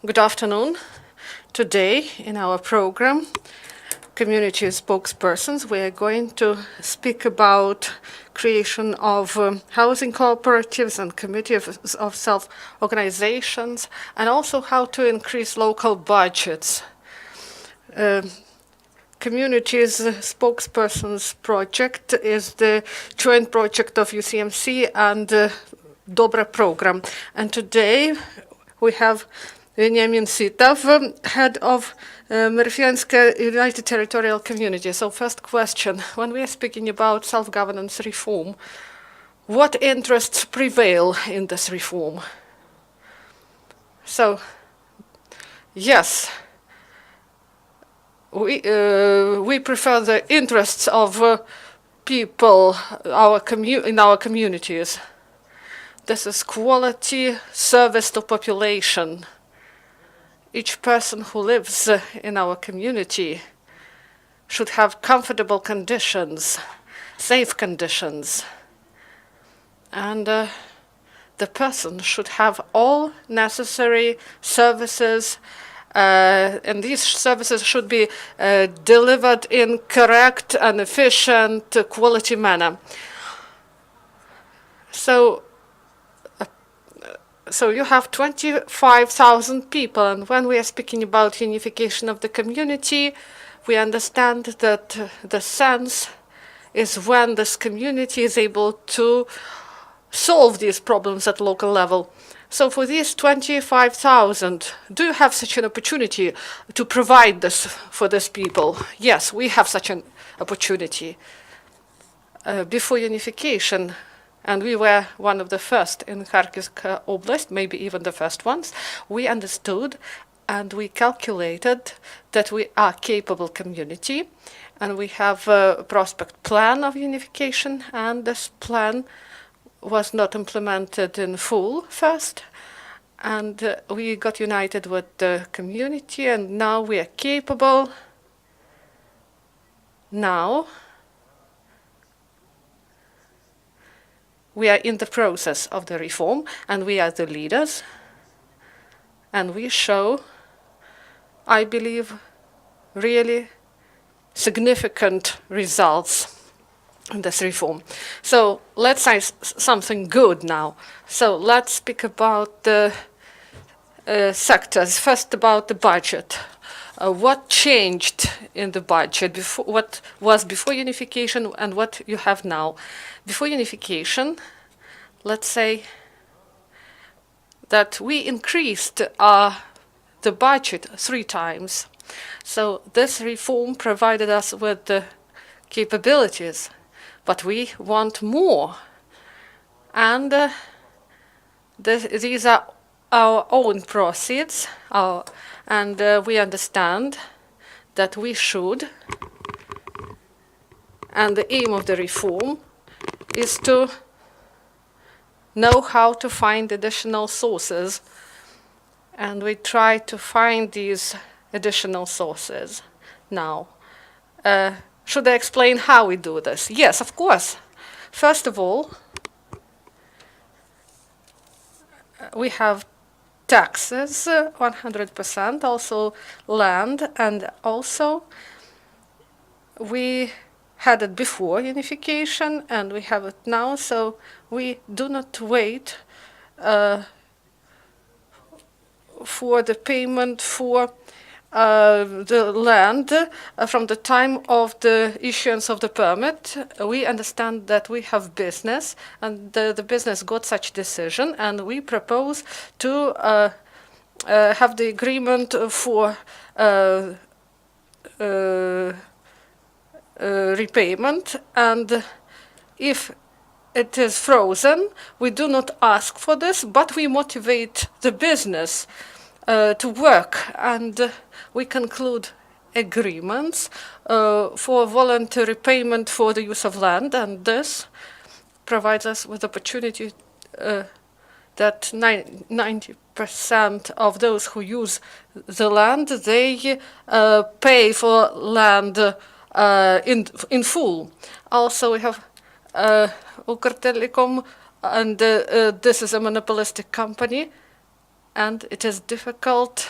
Good afternoon. Today in our program, Community Spokespersons, we are going to speak about creation of housing cooperatives and committees of self-organizations, and also how to increase local budgets. Communities Spokespersons project is the joint project of UCMC and Dobra program. And today we have Veniamin Sitov, head of Merefyanska United Territorial Community. So first question, when we are speaking about self-governance reform, what interests prevail in this reform? So, yes, we prefer the interests of people in our communities. This is quality service to population. Each person who lives in our community should have comfortable conditions, safe conditions, and the person should have all necessary services, and these services should be delivered in correct and efficient quality manner. So you have 25,000 people, and when we are speaking about unification of the community, we understand that the sense is when this community is able to solve these problems at local level. So for these 25,000, do you have such an opportunity to provide this for these people? Yes, we have such an opportunity. Before unification, and we were one of the first in Kharkiv Oblast, maybe even the first ones, we understood and we calculated that we are a capable community, and we have a prospect plan of unification, and this plan was not implemented in full first, and we got united with the community, and now we are capable. Now we are in the process of the reform, and we are the leaders, and we show, I believe, really significant results in this reform. So let's say something good now. So let's speak about the sectors. First, about the budget. What changed in the budget? What was before unification and what you have now? Before unification, let's say that we increased the budget 3 times. So this reform provided us with the capabilities, but we want more. And these are our own proceeds, and we understand that we should, and the aim of the reform is to know how to find additional sources, and we try to find these additional sources now. Should I explain how we do this? Yes, of course. First of all, we have taxes, 100%, also land, and also we had it before unification and we have it now, so we do not wait for the payment for the land from the time of the issuance of the permit. We understand that we have business, and the business got such decision, and we propose to have the agreement for repayment, and if it is frozen, we do not ask for this, but we motivate the business to work, and we conclude agreements for voluntary payment for the use of land, and this provides us with opportunity that 90% of those who use the land, they pay for land in full. Also, we have Ukr Telecom, and this is a monopolistic company, and it is difficult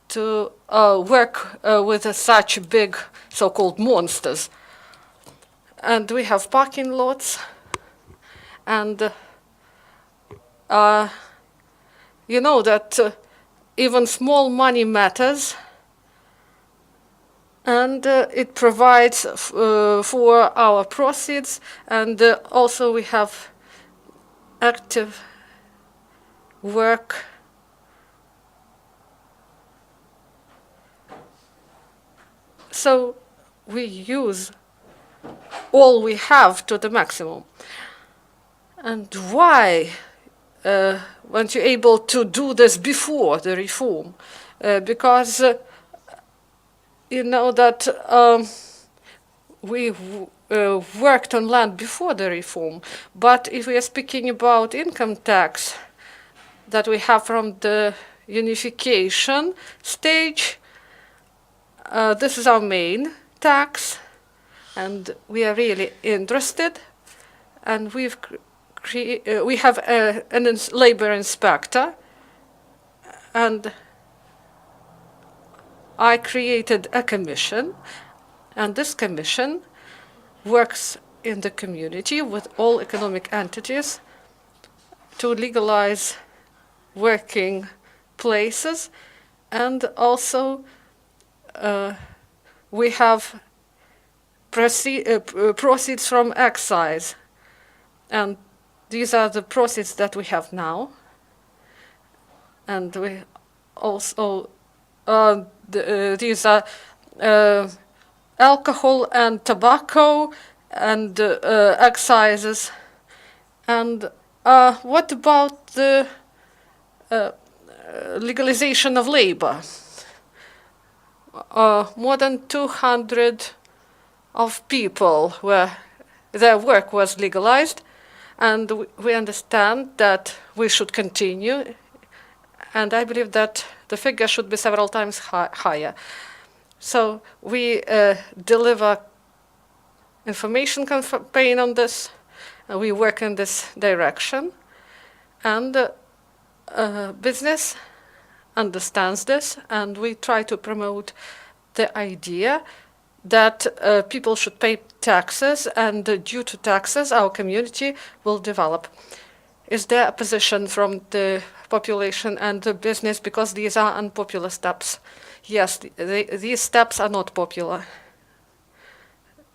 to work with such big so-called monsters. And we have parking lots, and you know that even small money matters, and it provides for our proceeds, and also we have active work so we use all we have to the maximum. And why weren't you able to do this before the reform? Because you know that we worked on land before the reform, but if we are speaking about income tax that we have from the unification stage, this is our main tax, and we are really interested, and we have a labor inspector, and I created a commission, and this commission works in the community with all economic entities to legalize working places, and also we have proceeds from excise, and these are the proceeds that we have now, and we also these are alcohol and tobacco and excises. And what about the legalization of labor? More than 200 of people where their work was legalized, and we understand that we should continue, and I believe that the figure should be several times higher. So we deliver information campaign on this, we work in this direction, and business understands this, and we try to promote the idea that people should pay taxes, and due to taxes our community will develop. Is there a position from the population and the business, because these are unpopular steps? Yes, these steps are not popular.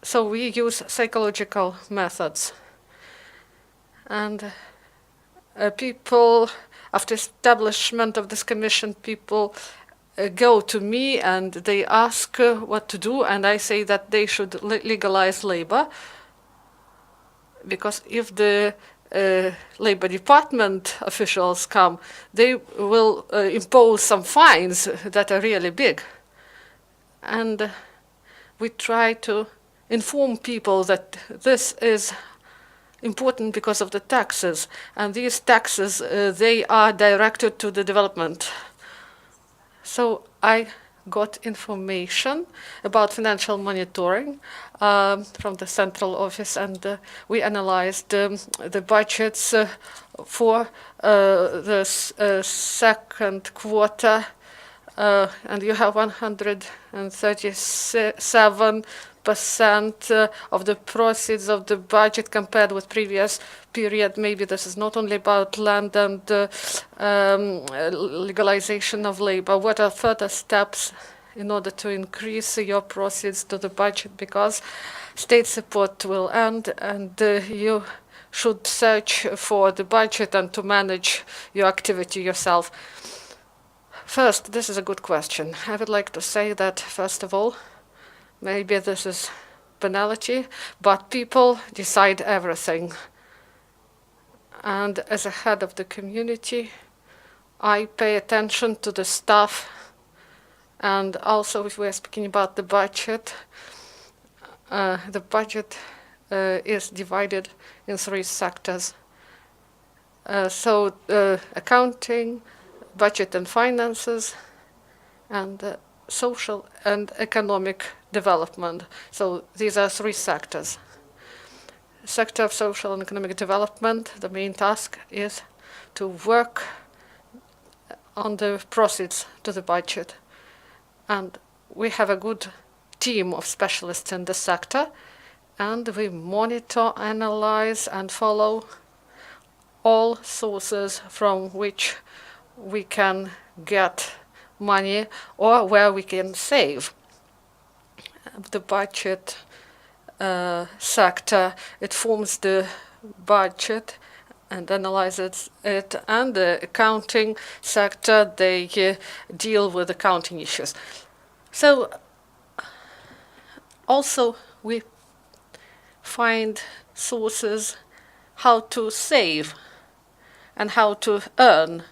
So we use psychological methods. And people, after establishment of this commission, people go to me and they ask what to do, and I say that they should legalize labor, because if the Labor Department officials come, they will impose some fines that are really big. And we try to inform people that this is important because of the taxes, and these taxes, they are directed to the development. So I got information about financial monitoring from the central office, and we analyzed the budgets for the second quarter, and you have 137% of the proceeds of the budget compared with previous period. Maybe this is not only about land and legalization of labor. What are further steps in order to increase your proceeds to the budget? Because state support will end, and you should search for the budget and to manage your activity yourself. First, this is a good question. I would like to say that, first of all, maybe this is banality, but people decide everything. And as a head of the community, I pay attention to the staff. And also, if we are speaking about the budget is divided in 3 sectors. Accounting, budget and finances, and social and economic development. So these are 3 sectors. Sector of social and economic development, the main task is to work on the proceeds to the budget. And we have a good team of specialists in the sector, and we monitor, analyze, and follow all sources from which we can get money or where we can save. The budget sector, it forms the budget and analyzes it, and the accounting sector, they deal with accounting issues. So also we find sources how to save and how to earn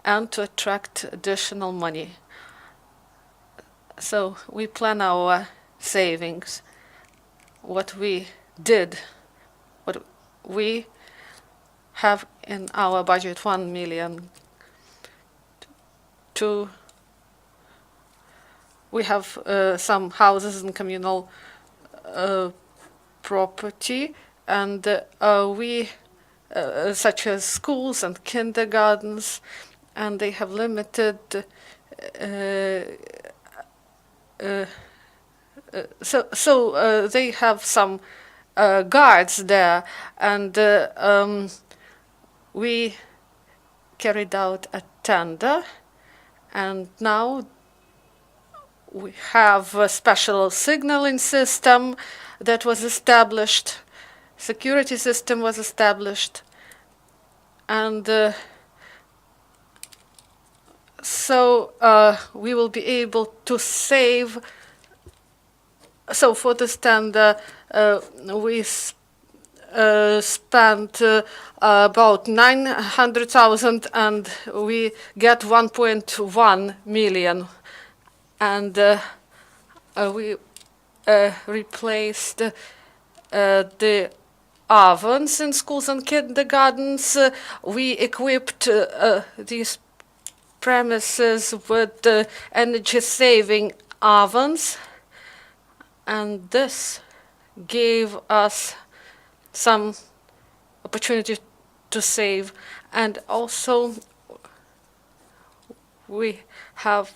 and to attract additional money. So we plan our savings, what we did, what we have in our budget, 1 million. We have some houses and communal property, and we such as schools and kindergartens, and they have limited so they have some guards there, and we carried out a tender, and now we have a special signaling system that was established, security system was established, and so we will be able to save. So for this tender, we spent about 900,000, and we get 1.1 million, and we replaced the ovens in schools and kindergartens. We equipped these premises with energy-saving ovens, and this gave us some opportunity to save. And also we have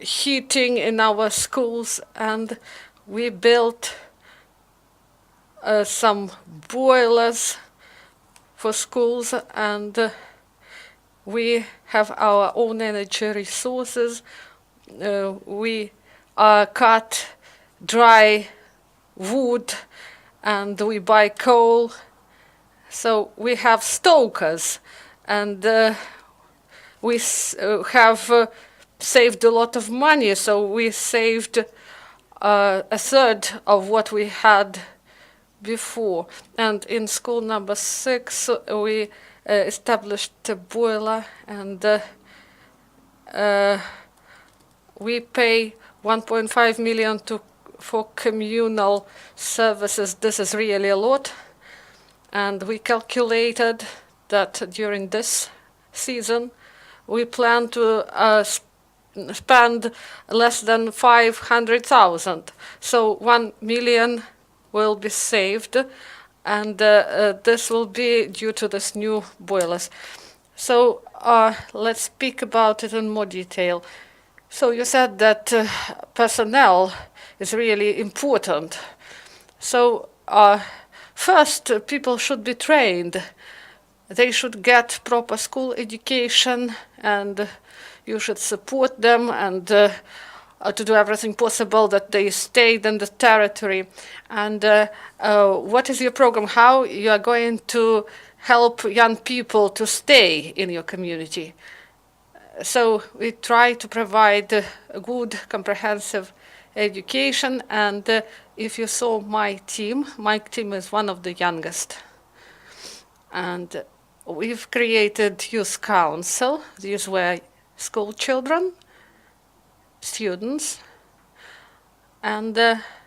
heating in our schools, and we built some boilers for schools, and we have our own energy resources. We cut dry wood, and we buy coal. So we have stokers, and we have saved a lot of money. So we saved a third of what we had before. And in school number 6, we established a boiler, and we pay 1.5 million for communal services. This is really a lot, and we calculated that during this season we plan to spend less than 500,000. So 1 million will be saved, and this will be due to this new boilers. So let's speak about it in more detail. So you said that personnel is really important. So first, people should be trained. They should get proper school education, and you should support them, and to do everything possible that they stay in the territory. And what is your program? How you are going to help young people to stay in your community? So we try to provide a good, comprehensive education, and if you saw my team is one of the youngest. And we've created youth council. These were school children, students, and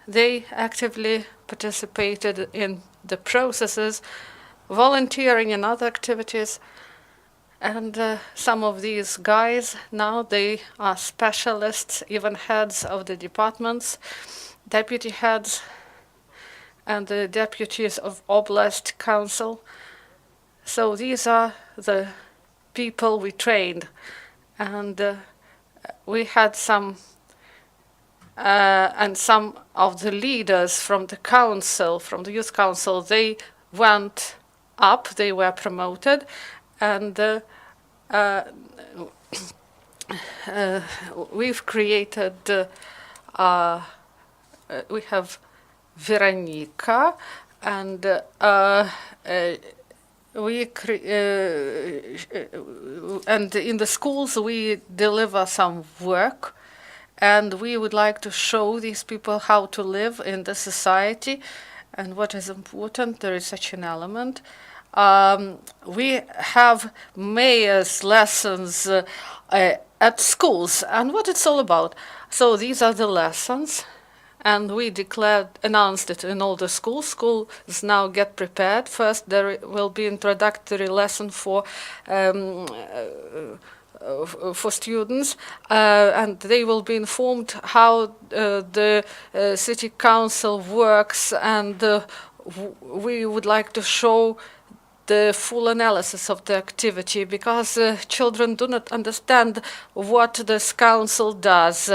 they actively participated in the processes, volunteering in other activities. And some of these guys, now they are specialists, even heads of the departments, deputy heads, and the deputies of Oblast Council. So these are the people we trained. And we had some of the leaders from the council, from the youth council, they went up, they were promoted, and we've created, we have Veronika, and and in the schools we deliver some work, and we would like to show these people how to live in the society and what is important. There is such an element. We have mayor's lessons at schools, and what it's all about. So these are the lessons, and we announced it in all the schools. Schools now get prepared. First, there will be introductory lesson for students, and they will be informed how the city council works, and we would like to show the full analysis of the activity, because children do not understand what this council does.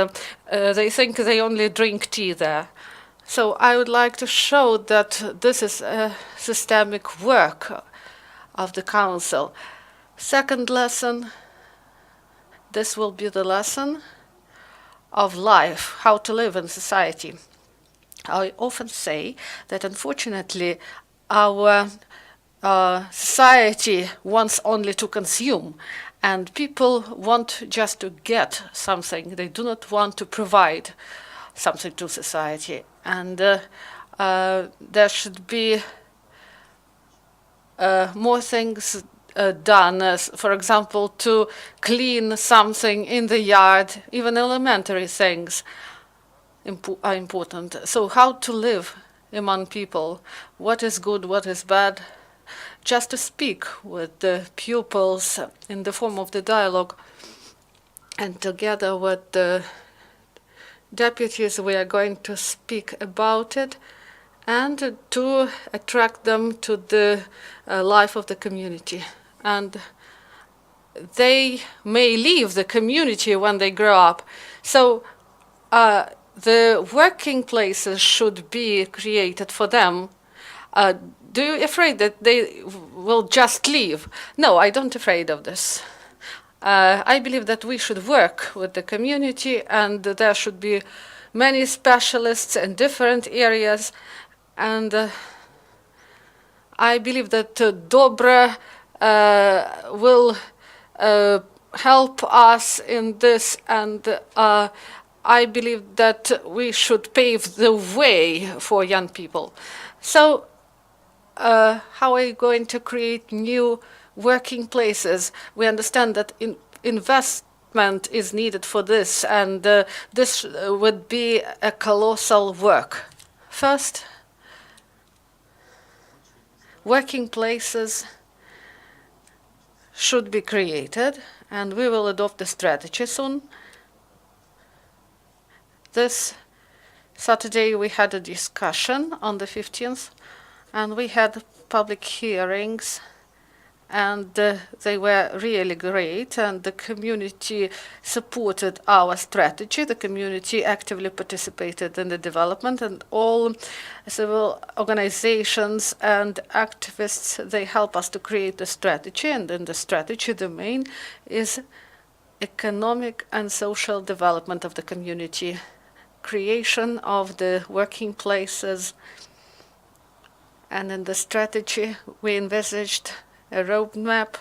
They think they only drink tea there. So I would like to show that this is a systemic work of the council. Second lesson, this will be the lesson of life, how to live in society. I often say that unfortunately our society wants only to consume, and people want just to get something. They do not want to provide something to society. And there should be more things done, as, for example, to clean something in the yard. Even elementary things are important. So how to live among people, what is good, what is bad, just to speak with the pupils in the form of the dialogue. And together with the deputies we are going to speak about it, and to attract them to the life of the community. And they may leave the community when they grow up. So the working places should be created for them. Do you afraid that they will just leave? No, I don't afraid of this. I believe that we should work with the community, and there should be many specialists in different areas. And I believe that Dobra will help us in this, and I believe that we should pave the way for young people. So how are you going to create new working places? We understand that investment is needed for this, and this would be a colossal work. First, working places should be created, and we will adopt a strategy soon. This Saturday we had a discussion on the 15th, and we had public hearings, and they were really great, and the community supported our strategy. The community actively participated in the development, and all civil organizations and activists, they help us to create the strategy. And in the strategy, the main is economic and social development of the community, creation of the working places. And in the strategy, we envisaged a roadmap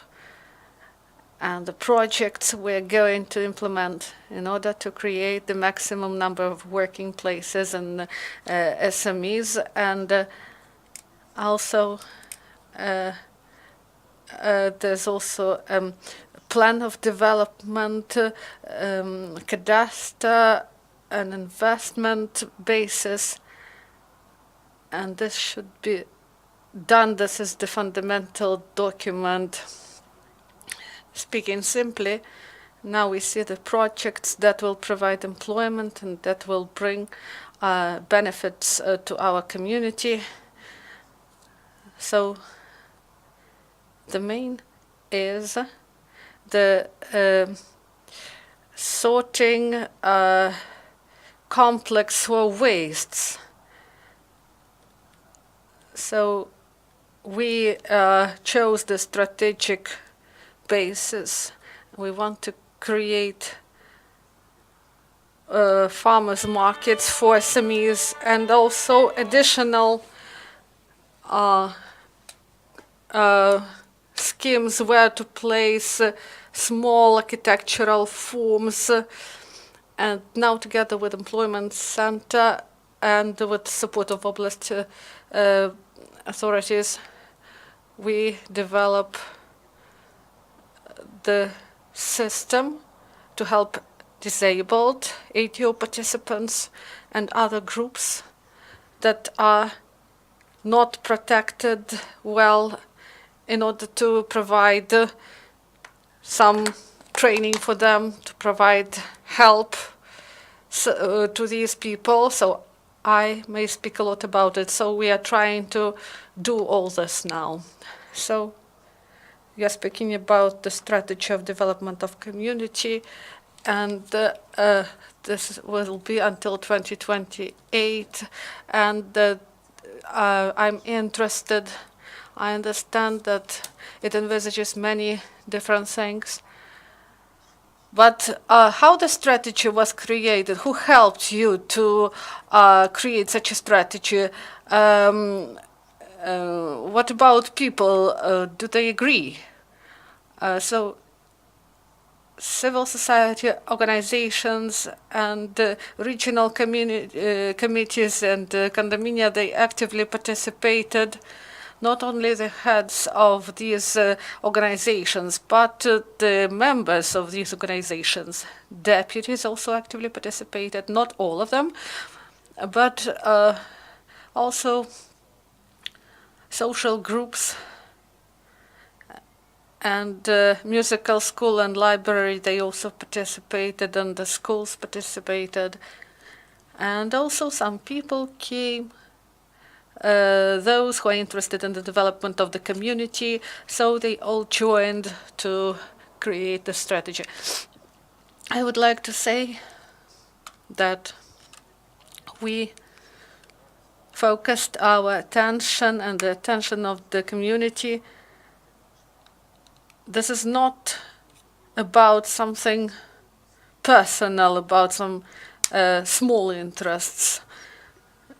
and the projects we're going to implement in order to create the maximum number of working places and SMEs. And also, there's also a plan of development, cadastre, an investment basis, and this should be done. This is the fundamental document. Speaking simply, now we see the projects that will provide employment and that will bring benefits to our community. So the main is the sorting complex wastes. So we chose the strategic basis. We want to create farmers markets for SMEs and also additional schemes where to place small architectural forms. And now together with Employment Center and with support of Oblast authorities, we develop the system to help disabled ATO participants and other groups that are not protected well, in order to provide some training for them, to provide help to these people. So I may speak a lot about it. So we are trying to do all this now. So we are speaking about the strategy of development of community, and this will be until 2028. And I'm interested. I understand that it envisages many different things. But how the strategy was created? Who helped you to create such a strategy? What about people? Do they agree? So civil society organizations and regional committees and condominia, they actively participated. Not only the heads of these organizations, but the members of these organizations. Deputies also actively participated, not all of them, but also social groups and musical school and library, they also participated, and the schools participated. And also some people came, those who are interested in the development of the community, so they all joined to create the strategy. I would like to say that we focused our attention and the attention of the community. This is not about something personal, about some small interests.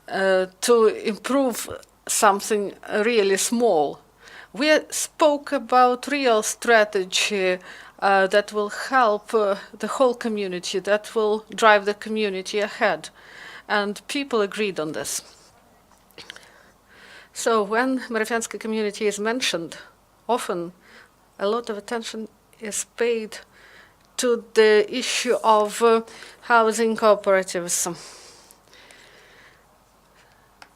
To improve something really small. We spoke about real strategy that will help the whole community, that will drive the community ahead. And people agreed on this. So when Merefyanska community is mentioned, often a lot of attention is paid to the issue of housing cooperatives.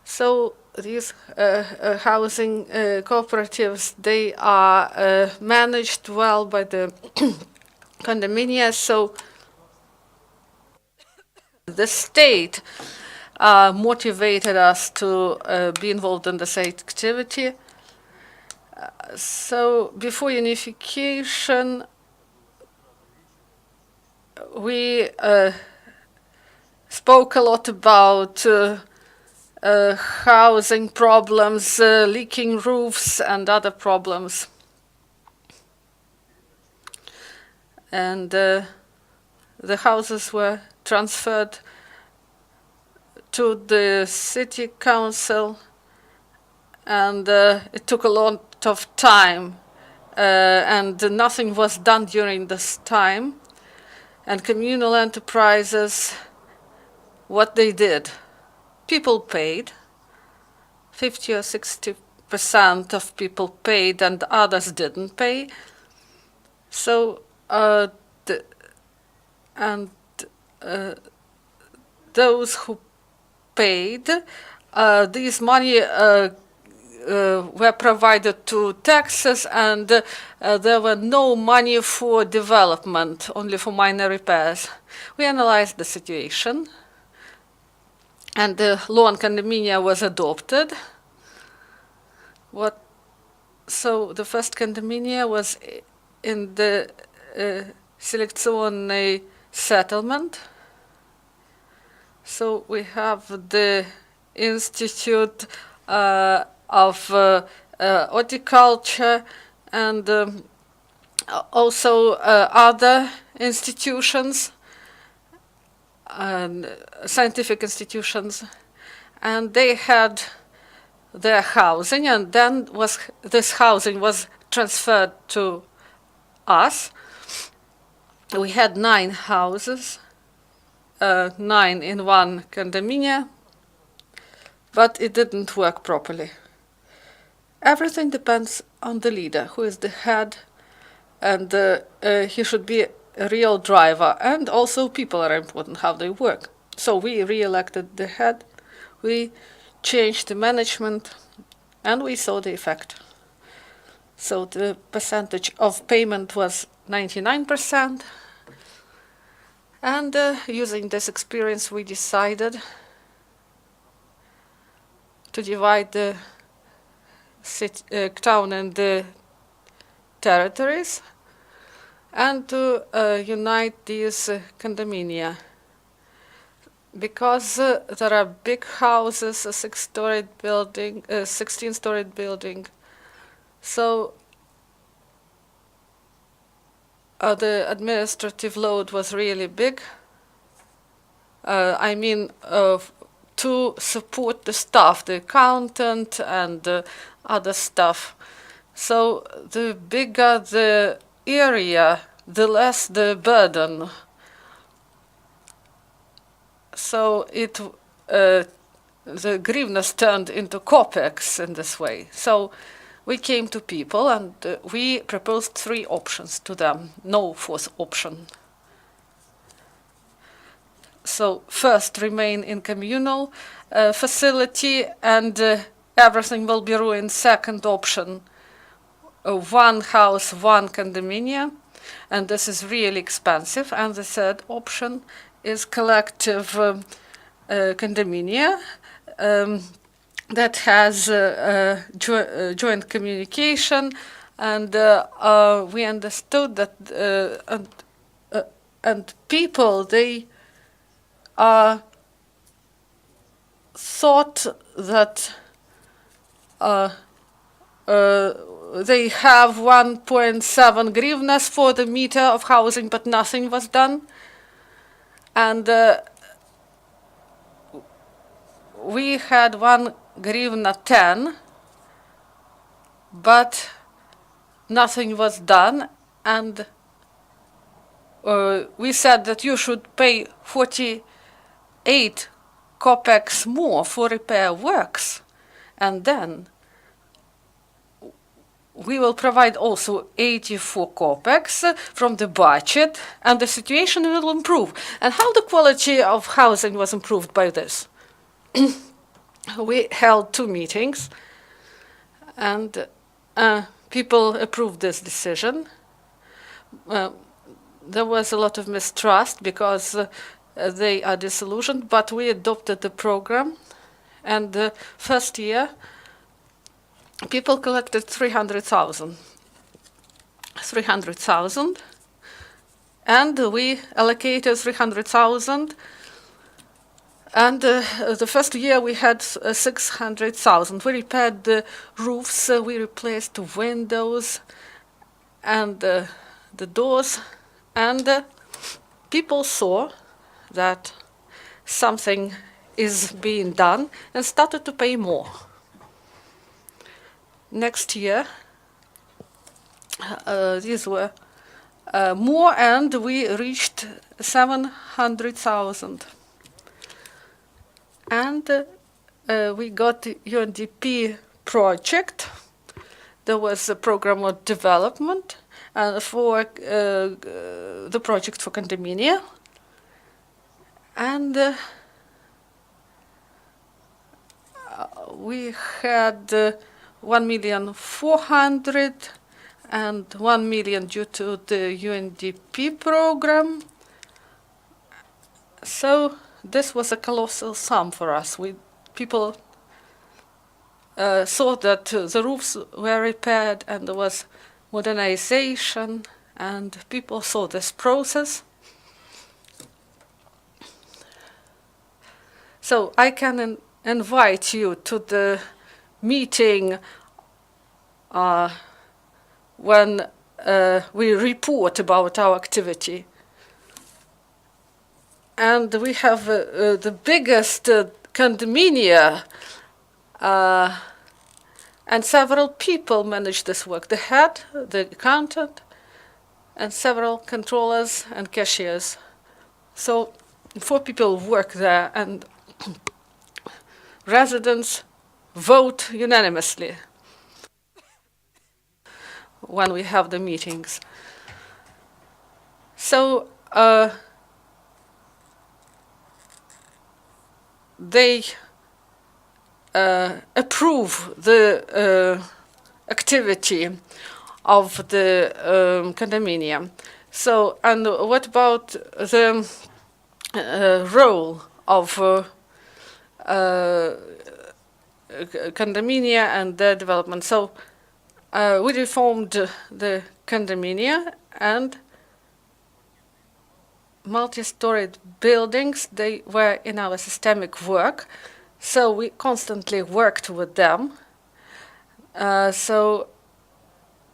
So these housing cooperatives, they are managed well by the condominia. So the state motivated us to be involved in this activity. So before unification, we spoke a lot about housing problems, leaking roofs, and other problems. And the houses were transferred to the city council, and it took a lot of time, and nothing was done during this time. And communal enterprises, what they did, people paid, 50 or 60% of people paid, and others didn't pay. So those who paid, these money were provided to taxes, and there were no money for development, only for minor repairs. We analyzed the situation, and the law on condominia was adopted. So the first condominia was in the селекционный settlement. So we have the Institute of Horticulture and also other institutions and scientific institutions, and they had their housing, and then this housing was transferred to us. We had 9 houses, 9 in one condominium, but it didn't work properly. Everything depends on the leader, who is the head, and he should be a real driver, and also people are important, how they work. So we re-elected the head, we changed the management, and we saw the effect. So the percentage of payment was 99%, and using this experience we decided to divide the town and the territories and to unite these condominia, because there are big houses, a 6-storied building, a 16-storied building. So the administrative load was really big. I mean, to support the staff, the accountant and other stuff. So the bigger the area, the less the burden. So the grivnas turned into kopecks in this way. So we came to people and we proposed 3 options to them, no 4th option. So first, remain in communal facility and everything will be ruined. Second option, 1 house, 1 condominium, and this is really expensive. And the third option is collective condominia that has joint communication, and we understood that and people, they thought that they have 1.7 grivnas for the meter of housing, but nothing was done. And we had 1 grivna 10, but nothing was done. And we said that you should pay 48 kopecks more for repair works, and then we will provide also 84 kopecks from the budget, and the situation will improve. And how the quality of housing was improved by this? We held 2 meetings, and people approved this decision. There was a lot of mistrust because they are disillusioned, but we adopted the program, and the first year people collected 300,000, and we allocated 300,000, and the first year we had 600,000. We repaired the roofs, we replaced the windows and the doors, and people saw that something is being done and started to pay more. Next year, these were more, and we reached 700,000. And we got the UNDP project. There was a program of development for the project for condominia. And we had 1,400,000 and 1 million due to the UNDP program. So this was a colossal sum for us. People saw that the roofs were repaired and there was modernization And people saw this process. So I can invite you to the meeting when we report about our activity. And we have the biggest condominia, and several people manage this work. The head, the accountant, and several controllers and cashiers. So 4 people work there, and residents vote unanimously when we have the meetings. So they approve the activity of the condominium. So, and what about the role of condominia and their development? So we reformed the condominia, and multi-storied buildings, they were in our systemic work, so we constantly worked with them. So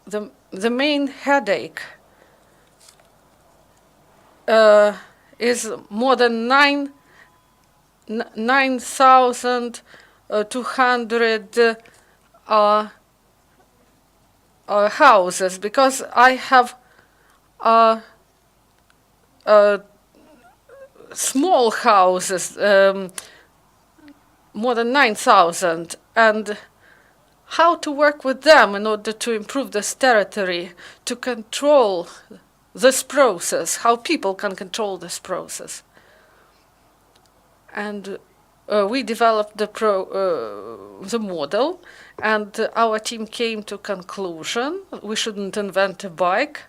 the main headache is more than 9,200 houses, because I have small houses, more than 9,000, and how to work with them in order to improve this territory, to control this process, how people can control this process. And we developed the model, and our team came to conclusion we shouldn't invent a bike.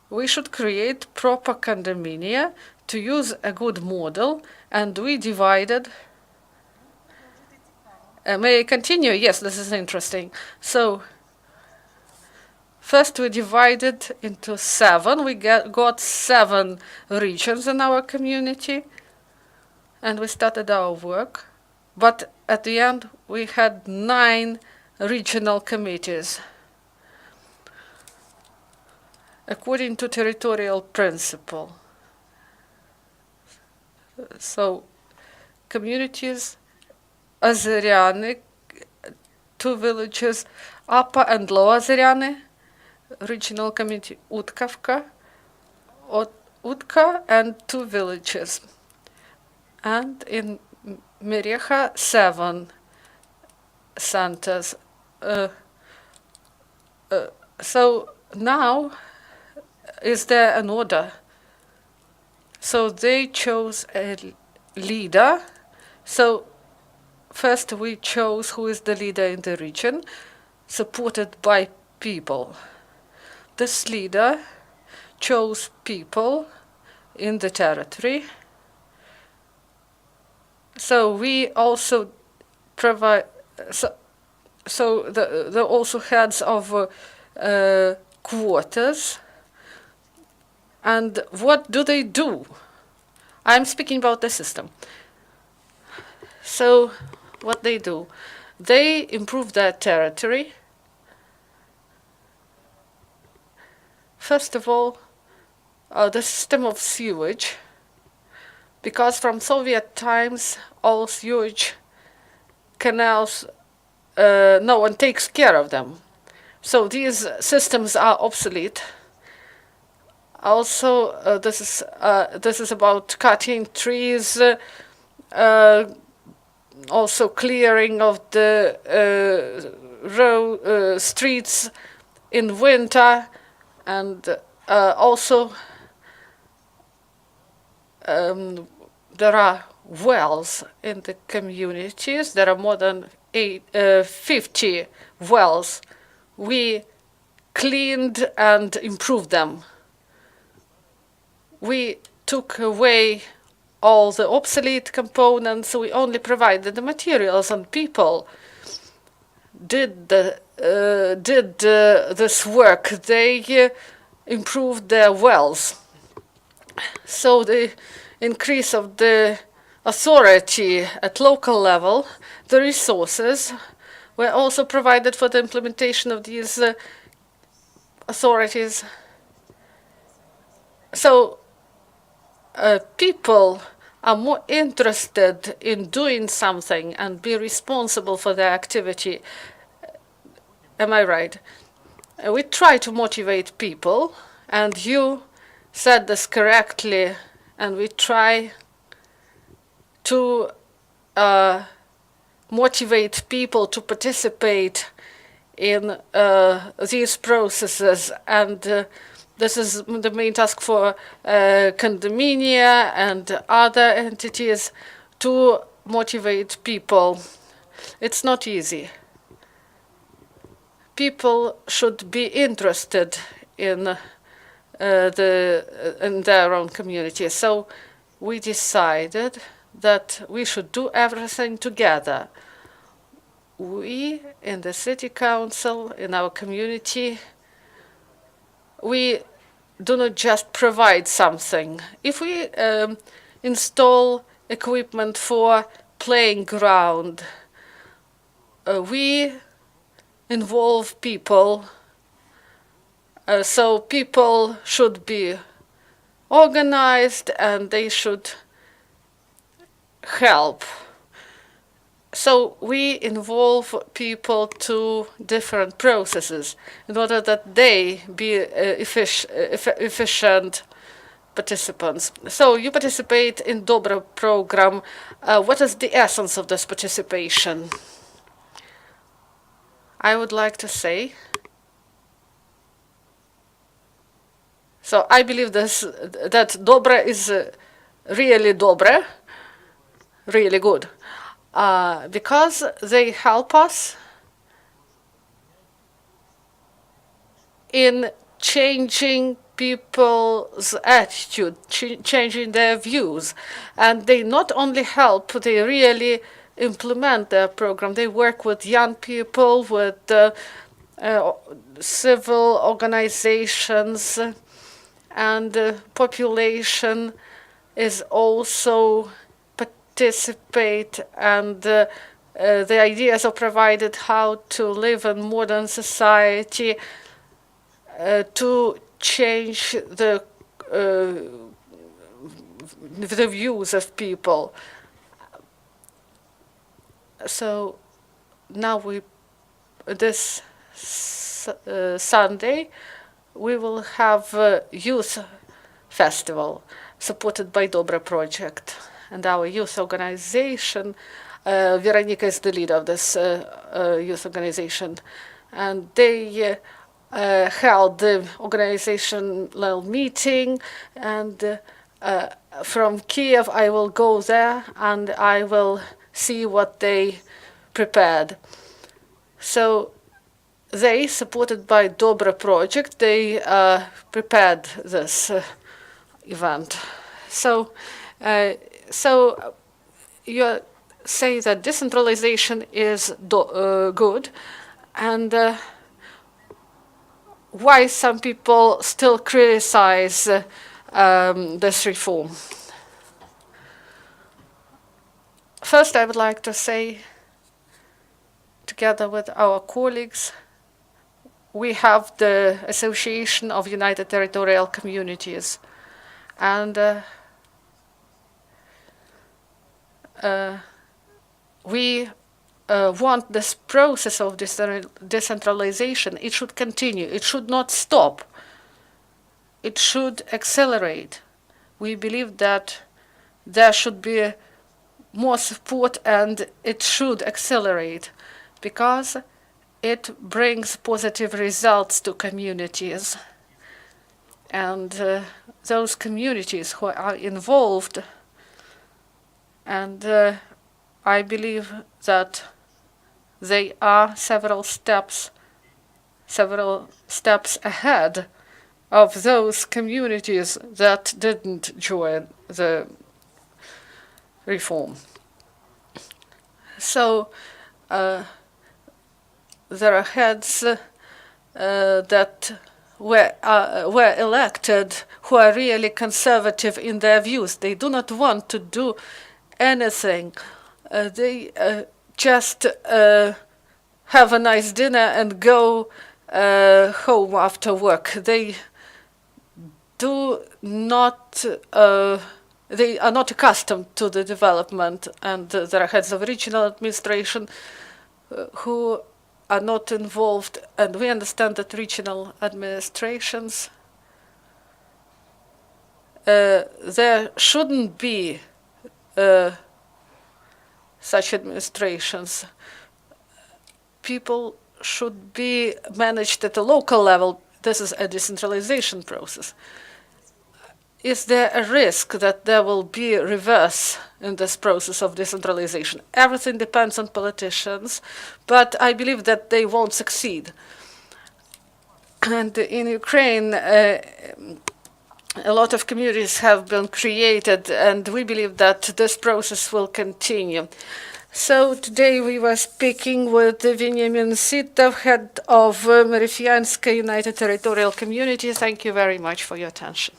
We should create proper condominia to use a good model, and we divided. May I continue? Yes, this is interesting. So first we divided into 7. We got 7 regions in our community, and we started our work. But at the end, we had 9 regional committees according to territorial principle. So communities, Azeryany, 2 villages, Upper and Lower Azeryany, regional committee Utkavka, Utka, and 2 villages. And in Merecha, 7 centers. So now, is there an order? So they chose a leader. So first we chose who is the leader in the region, supported by people. This leader chose people in the territory. So we also provide, so the also heads of quarters. And what do? I'm speaking about the system. So what they do? They improve their territory. First of all, the system of sewage, because from Soviet times, all sewage canals, no one takes care of them. So these systems are obsolete. Also, this is about cutting trees, also clearing of the streets in winter, and also there are wells in the communities. There are more than 50 wells. We cleaned and improved them. We took away all the obsolete components. We only provided the materials, and people did this work. They improve their wealth. So the increase of the authority at local level, the resources were also provided for the implementation of these authorities. So people are more interested in doing something and be responsible for their activity. Am I right? We try to motivate people, and you said this correctly, and we try to motivate people to participate in these processes, and this is the main task for condominia and other entities, to motivate people. It's not easy. People should be interested in in their own community. So we decided that we should do everything together. We, in the city council, in our community, we do not just provide something. If we install equipment for playing ground, we involve people. So people should be organized and they should help. So we involve people to different processes in order that they be efficient participants. So you participate in Dobra program. What is the essence of this participation? I would like to say, so I believe that Dobra is really Dobra, really good, because they help us in changing people's attitude, changing their views. And they not only help, they really implement their program. They work with young people, with civil organizations, and the population is also participate, and the ideas are provided how to live in modern society, to change the views of people. So now this Sunday, we will have a youth festival supported by Dobra Project. And our youth organization, Veronika is the leader of this youth organization. And they held the organizational meeting, and from Kiev I will go there and I will see what they prepared. So they, supported by Dobra Project, they prepared this event. So you say that decentralization is good, and why some people still criticize this reform? First, I would like to say, together with our colleagues, we have the Association of United Territorial Communities, and we want this process of decentralization. It should continue. It should not stop. It should accelerate. We believe that there should be more support, and it should accelerate because it brings positive results to communities. And those communities who are involved, and I believe that they are several steps ahead of those communities that didn't join the reform. So there are heads that were elected who are really conservative in their views. They do not want to do anything. They just have a nice dinner and go home after work. They do not. They are not accustomed to the development, and there are heads of regional administration who are not involved, and we understand that regional administrations, there shouldn't be such administrations. People should be managed at a local level. This is a decentralization process. Is there a risk that there will be a reverse in this process of decentralization? Everything depends on politicians, but I believe that they won't succeed. And in Ukraine, a lot of communities have been created, and we believe that this process will continue. So today we were speaking with Veniamin Sitov, head of Merefyanska United Territorial Community. Thank you very much for your attention.